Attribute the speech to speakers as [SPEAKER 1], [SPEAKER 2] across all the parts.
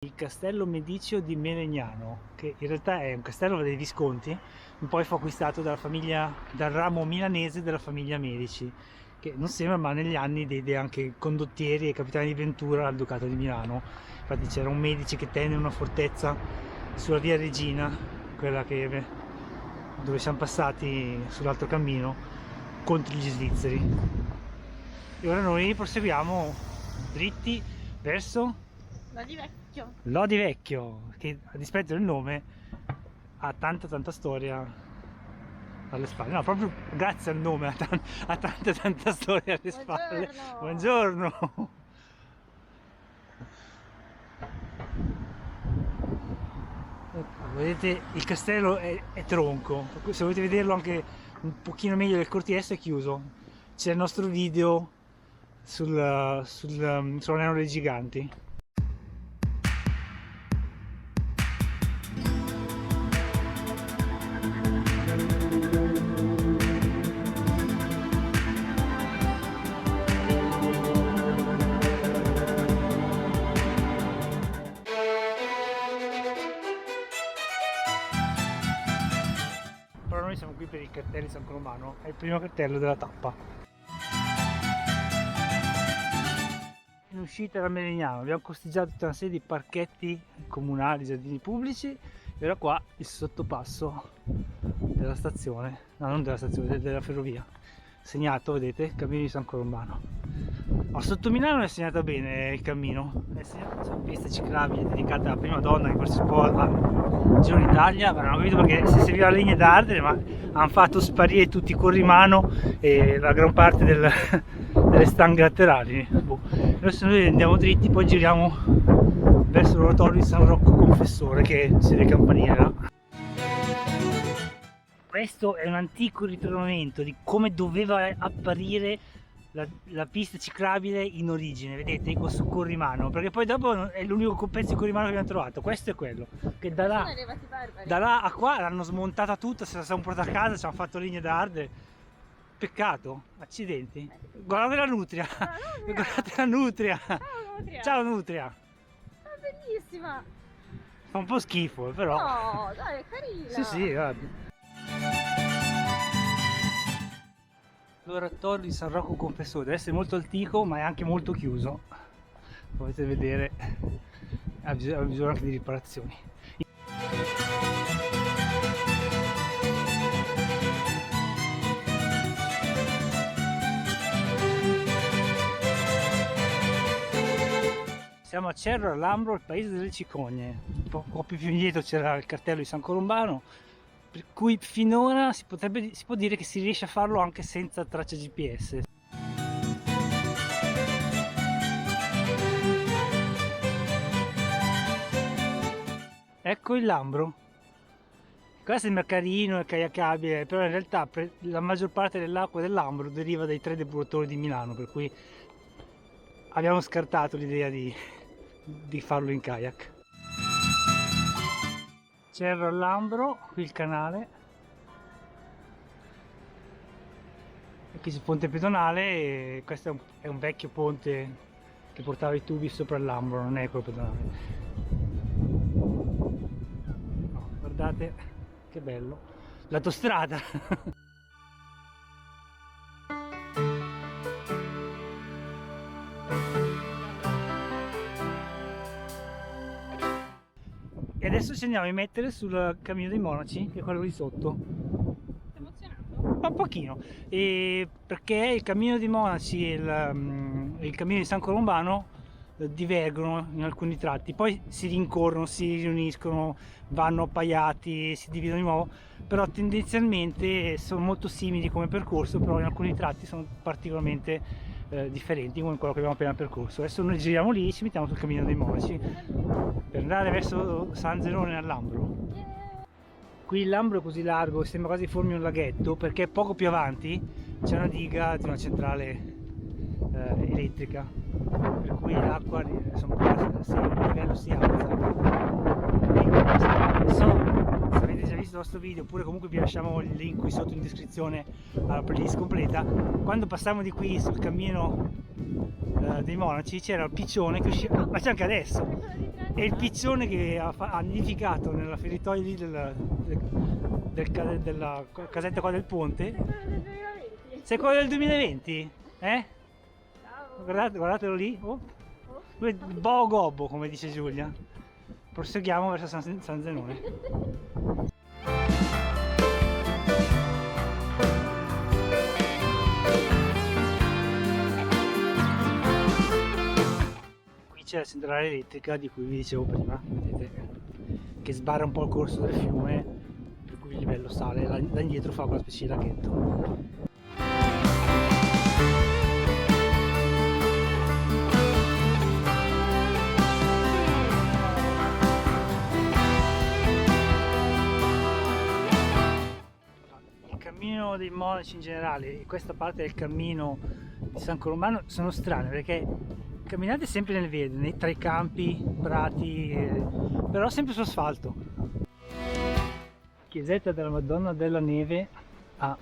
[SPEAKER 1] Il castello mediceo di Melegnano, che in realtà è un castello dei Visconti, poi fu acquistato dal ramo milanese della famiglia Medici, che non sembra, ma negli anni diede anche condottieri e capitani di ventura al Ducato di Milano. Infatti c'era un Medici che tenne una fortezza sulla via Regina, quella dove siamo passati sull'altro cammino, contro gli svizzeri. E ora noi proseguiamo dritti verso Lodi Vecchio, che a dispetto del nome ha tanta storia alle spalle. No, proprio grazie al nome ha tanta storia alle spalle. Buongiorno! Ecco, vedete, il castello è tronco, se volete vederlo anche un pochino meglio del cortile è chiuso. C'è il nostro video sull'anello dei giganti. Però noi siamo qui per il cartello di San Colomano, è il primo cartello della tappa. In uscita da Melegnano abbiamo costeggiato tutta una serie di parchetti comunali, giardini pubblici, e ora qua il sottopasso della stazione, no, non della stazione, della ferrovia, segnato, vedete, cammino di San Colombano. Ma sotto Milano è segnato bene il cammino, c'è una pista ciclabile dedicata alla prima donna che partecipò al Giro d'Italia, ma non ho capito perché si serviva la legna da ardere, ma hanno fatto sparire tutti i corrimano e la gran parte delle stanghe laterali. Adesso noi andiamo dritti, poi giriamo verso l'oratorio di San Rocco Confessore, che si vede campanile là. Questo è un antico ritrovamento di come doveva apparire la pista ciclabile in origine, vedete, questo corrimano, perché poi dopo è l'unico pezzo di corrimano che abbiamo trovato. Questo è quello che da là a qua l'hanno smontata tutta, se la siamo portata a casa, ci hanno fatto legna da ardere. Peccato, accidenti. Guardate la nutria, guardate la nutria. Ciao nutria.
[SPEAKER 2] È bellissima.
[SPEAKER 1] Fa un po' schifo, però.
[SPEAKER 2] No, dai, è carina.
[SPEAKER 1] Sì, guarda. L'oratorio di San Rocco Confessore deve essere molto antico, ma è anche molto chiuso. Potete vedere, ha bisogno anche di riparazioni. Siamo a Cerro al Lambro, il paese delle cicogne. Un po' più indietro c'era il cartello di San Colombano, per cui finora si può dire che si riesce a farlo anche senza traccia GPS. Ecco il Lambro. Questo sembra carino e kajakabile, però in realtà la maggior parte dell'acqua del Lambro deriva dai 3 depuratori di Milano, per cui abbiamo scartato l'idea di farlo in kayak. Cerro al Lambro, qui il canale, e qui c'è il ponte pedonale, e questo è un vecchio ponte che portava i tubi sopra il Lambro, non è quello pedonale. No, guardate che bello, l'autostrada! E adesso ci andiamo a mettere sul cammino dei monaci, che è quello lì sotto.
[SPEAKER 2] Sei emozionato?
[SPEAKER 1] Un pochino, perché il cammino dei monaci e il cammino di San Colombano divergono in alcuni tratti, poi si rincorrono, si riuniscono, vanno appaiati, si dividono di nuovo, però tendenzialmente sono molto simili come percorso, però in alcuni tratti sono particolarmente differenti, come quello che abbiamo appena percorso. Adesso noi giriamo lì e ci mettiamo sul cammino dei monaci per andare verso San Zenone al Lambro. Qui il Lambro è così largo, sembra quasi formi un laghetto, perché poco più avanti c'è una diga di una centrale elettrica, per cui l'acqua, il livello si alza. Adesso, se avete già visto il nostro video, oppure comunque vi lasciamo il link qui sotto in descrizione alla playlist completa, quando passavamo di qui sul cammino dei monaci c'era il piccione che usciva, ma c'è anche adesso, è il piccione che ha nidificato nella feritoia lì della casetta qua del ponte.
[SPEAKER 2] Sei quello del 2020.
[SPEAKER 1] Sei quello del 2020? Eh?
[SPEAKER 2] Ciao.
[SPEAKER 1] Guardatelo lì. Oh. Lui è Bo Gobbo, come dice Giulia. Proseguiamo verso San Zenone. Qui c'è la centrale elettrica di cui vi dicevo prima, vedete, che sbarra un po' il corso del fiume, per cui il livello sale, da indietro fa quella specie di laghetto. Il cammino dei monaci in generale e questa parte del cammino di San Colombano sono strane perché camminate sempre nel verde, tra i campi, prati, però sempre su asfalto. Chiesetta della Madonna della Neve a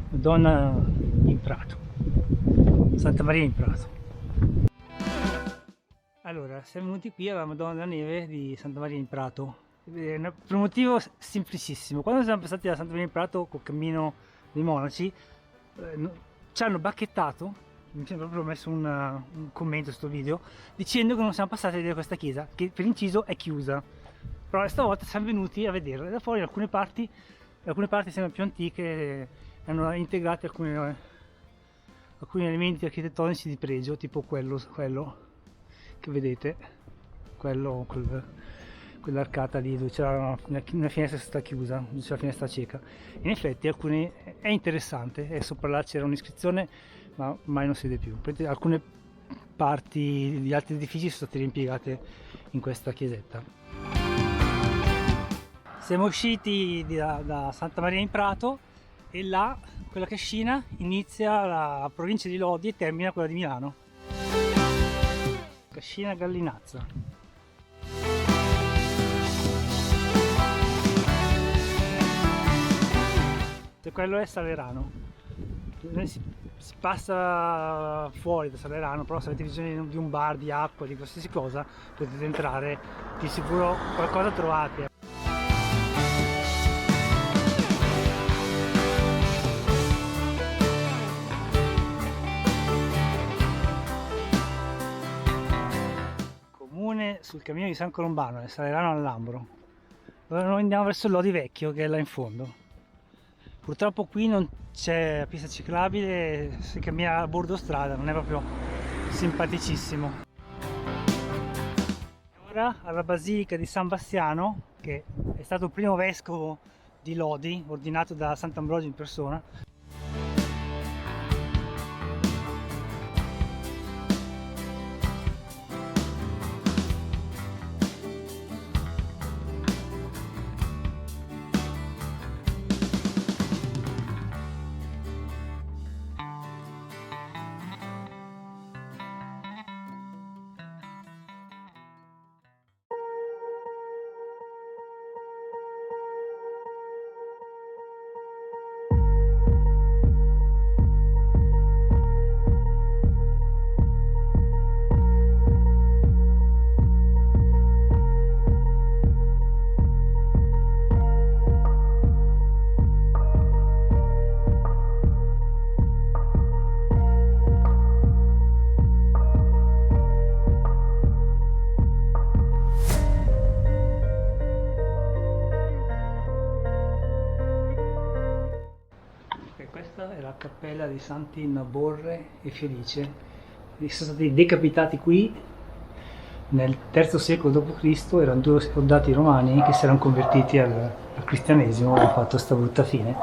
[SPEAKER 1] Madonna in Prato, Santa Maria in Prato. Allora, siamo venuti qui alla Madonna della Neve di Santa Maria in Prato per un motivo semplicissimo. Quando siamo passati da Santa Maria in Prato col cammino dei monaci ci hanno bacchettato, mi sembra proprio messo un commento su questo video dicendo che non siamo passati a vedere questa chiesa, che per inciso è chiusa, però stavolta siamo venuti a vederla. Da fuori alcune parti sembrano più antiche, hanno integrato alcuni elementi architettonici di pregio, tipo quello che vedete, quell'arcata lì dove c'era una finestra che è stata chiusa, dove c'è la finestra cieca. In effetti è interessante, e sopra là c'era un'iscrizione ma mai non si vede più. Alcune parti di altri edifici sono state riempiegate in questa chiesetta. Siamo usciti da Santa Maria in Prato e là quella cascina inizia la provincia di Lodi e termina quella di Milano. Cascina Gallinazza. E quello è Salerano. Si passa fuori da Salerano, però se avete bisogno di un bar, di acqua, di qualsiasi cosa, potete entrare, di sicuro qualcosa trovate. Comune sul cammino di San Colombano, da Salerano al Lambro. Ora noi andiamo verso Lodi Vecchio, che è là in fondo. Purtroppo qui non c'è pista ciclabile, si cammina a bordo strada, non è proprio simpaticissimo. Ora alla Basilica di San Bastiano, che è stato il primo vescovo di Lodi, ordinato da Sant'Ambrogio in persona. Questa è la cappella dei Santi Naborre e Felice, che sono stati decapitati qui nel III secolo d.C. Erano due soldati romani che si erano convertiti al cristianesimo e hanno fatto questa brutta fine.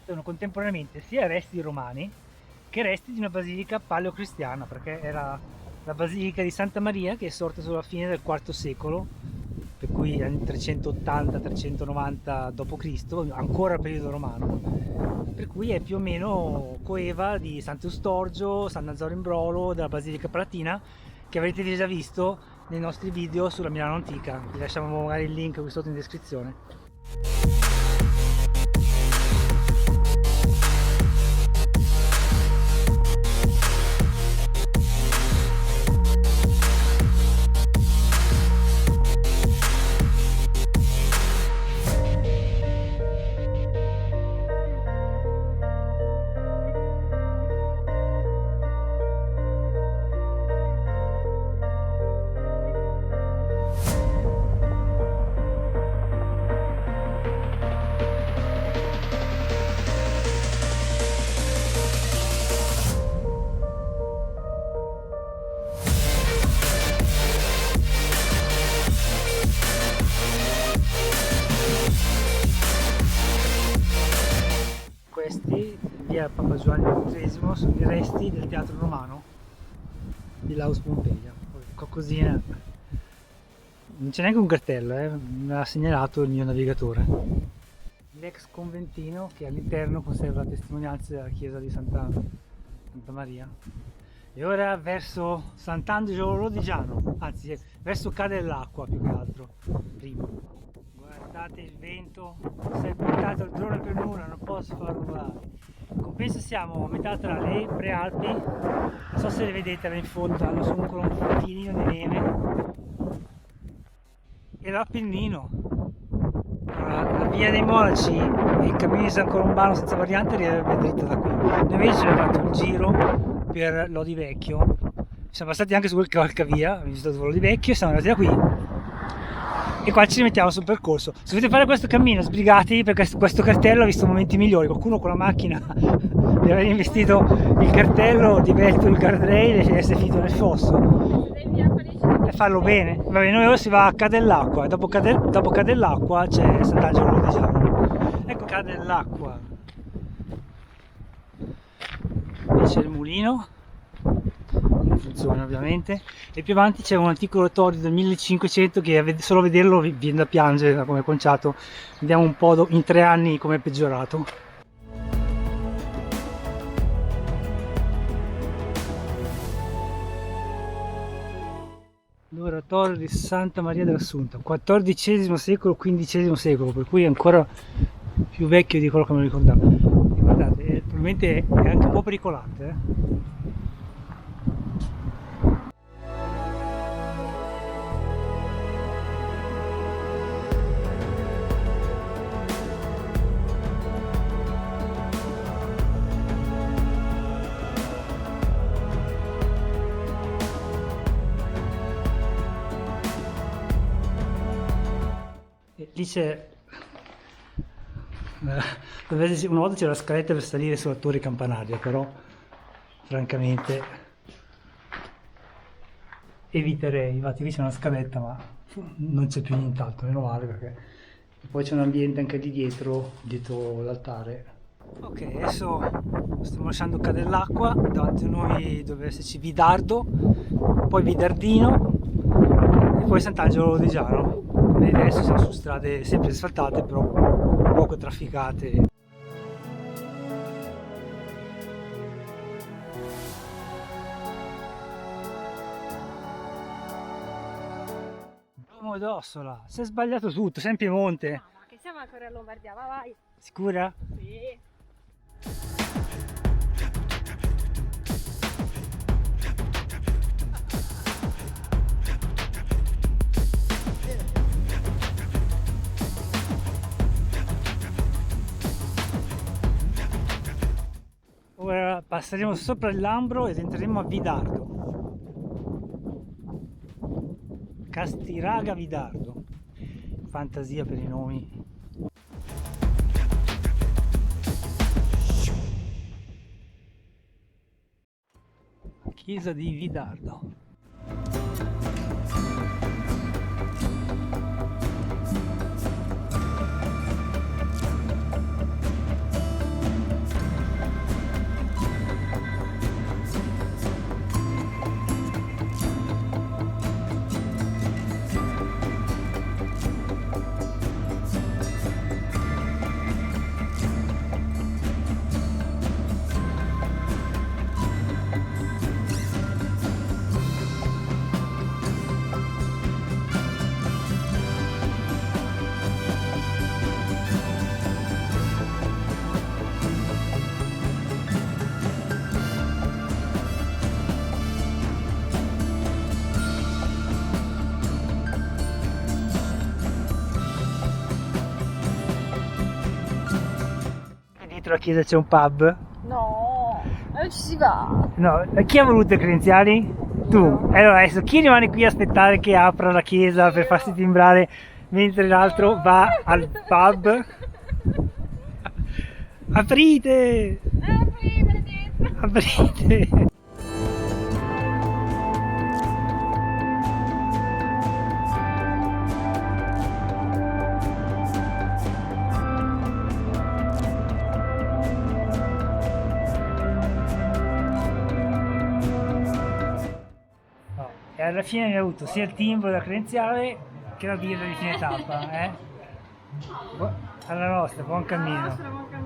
[SPEAKER 1] Sono contemporaneamente sia resti romani che resti di una basilica paleocristiana, perché era la basilica di Santa Maria, che è sorta sulla fine del IV secolo, per cui anni 380-390 d.C., ancora periodo romano, per cui è più o meno coeva di Sant'Eustorgio, San Nazaro in Brolo, della Basilica Palatina, che avrete già visto nei nostri video sulla Milano Antica. Vi lasciamo magari il link qui sotto in descrizione. questi, via Papa Giovanni XXIII, sono i resti del teatro romano di Laus Pompeia. Qualcosina, non c'è neanche un cartello, me l'ha segnalato il mio navigatore. L'ex conventino che all'interno conserva testimonianze della chiesa di Santa Maria. E ora verso Sant'Angelo Lodigiano, anzi verso Cadellacqua più che altro, prima. Guardate il vento, si è portato il drone per nulla, non posso farlo volare. Compenso siamo a metà tra le Prealpi, non so se le vedete là in fondo, hanno solo ancora un fondino di neve, e l'Appennino. La via dei Monaci e il cammino di San Colombano senza variante arriverebbe dritto da qui. Noi invece abbiamo fatto il giro per Lodi Vecchio, siamo passati anche su quel cavalcavia, abbiamo visitato Lodi Vecchio e siamo arrivati da qui. E qua ci rimettiamo sul percorso. Se volete fare questo cammino, sbrigatevi, perché questo cartello ha visto momenti migliori. Qualcuno con la macchina deve aver investito il cartello, divelto il guardrail e si è finito nel fosso. E farlo bene. Va bene, noi ora si va a Cadellacqua, dopo Cadellacqua c'è Sant'Angelo Lodigiano. Ecco Cadellacqua. Qui c'è il mulino, in funzione ovviamente, e più avanti c'è un antico oratorio del 1500 che solo a vederlo viene da piangere come conciato. Vediamo un po' in 3 anni come è peggiorato. L'oratorio di Santa Maria dell'Assunta, XIV secolo, XV secolo, per cui è ancora più vecchio di quello che me lo ricordavo. E guardate, probabilmente è anche un po' pericolante. Lì c'è una volta c'era la scaletta per salire sulla torre campanaria, però francamente eviterei. Infatti lì c'è una scaletta ma non c'è più nient'altro, meno male, perché poi c'è un ambiente anche lì dietro l'altare. Ok, adesso stiamo lasciando Cadellacqua, davanti a noi dovrebbe esserci Vidardo, poi Vidardino e poi Sant'Angelo Lodigiano. E adesso siamo su strade sempre asfaltate, però poco trafficate. Duomo d'Ossola, si è sbagliato tutto, sei in Piemonte.
[SPEAKER 2] No, ma che siamo ancora in Lombardia, vai.
[SPEAKER 1] Sicura?
[SPEAKER 2] Sì.
[SPEAKER 1] Ora passeremo sopra il Lambro ed entreremo a Vidardo. Castiraga Vidardo. Fantasia per i nomi. Chiesa di Vidardo. Dietro la chiesa c'è un pub.
[SPEAKER 2] No, non ci si va.
[SPEAKER 1] No, chi ha voluto i credenziali? Tu. Allora adesso chi rimane qui a aspettare che apra la chiesa per farsi timbrare mentre l'altro va al pub? Aprite! Aprite! alla fine abbiamo avuto sia il timbro da credenziale che la birra di fine tappa, eh? Alla nostra, buon
[SPEAKER 2] La
[SPEAKER 1] cammino.
[SPEAKER 2] nostra buon cammino.